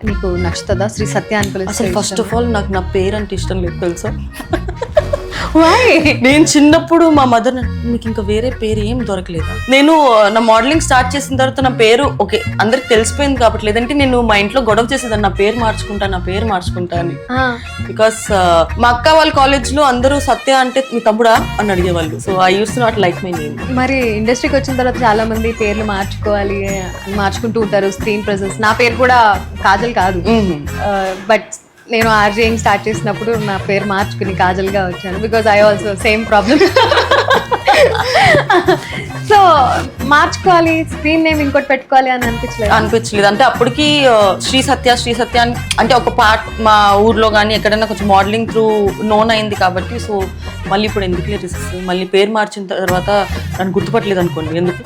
నీకు నచ్చుతుందా శ్రీ సత్య అని పిలిస్తే? అసలు ఫస్ట్ ఆఫ్ ఆల్ నాకు నా పేరు అంటే ఇష్టం లేదు తెలుసా. Why? నేను చిన్నప్పుడు మా మదర్ నీకు ఇంకా వేరే పేరు ఏం దొరకలేదా, నేను నా మోడలింగ్ స్టార్ట్ చేసిన తర్వాత నా పేరు ఓకే అందరికి తెలిసిపోయింది కాబట్టి, లేదంటే నేను మా ఇంట్లో గొడవ చేసేదాన్ని నా పేరు మార్చుకుంటా అని. బికాస్ మా అక్క వాళ్ళ కాలేజ్ లో అందరూ సత్య అంటే మీ తమ్ముడా అని అడిగేవాళ్ళు. So I use not like my name. మరి ఇండస్ట్రీకి వచ్చిన తర్వాత చాలా మంది పేర్లు మార్చుకోవాలి అని మార్చుకుంటూ ఉంటారు. స్క్రీన్ ప్రెసెన్స్ నా పేరు కూడా కాజల్ కాదు, బట్ నేను ఆర్జేయింగ్ స్టార్ట్ చేసినప్పుడు నా పేరు మార్చుకుని కాజల్గా వచ్చాను. Because I also same problem. So మార్చుకోవాలి, స్క్రీన్ నేమ్ ఇంకోటి పెట్టుకోవాలి అని అనిపించలేదు. అంటే అప్పటికి శ్రీ సత్య అంటే ఒక పార్ట్ మా ఊర్లో కానీ ఎక్కడైనా కొంచెం మోడలింగ్ త్రూ నోన్ అయింది కాబట్టి, సో మళ్ళీ ఇప్పుడు ఎందుకు రిస్క్, మళ్ళీ పేరు మార్చిన తర్వాత నన్ను గుర్తుపట్టలేదు అనుకోండి ఎందుకు.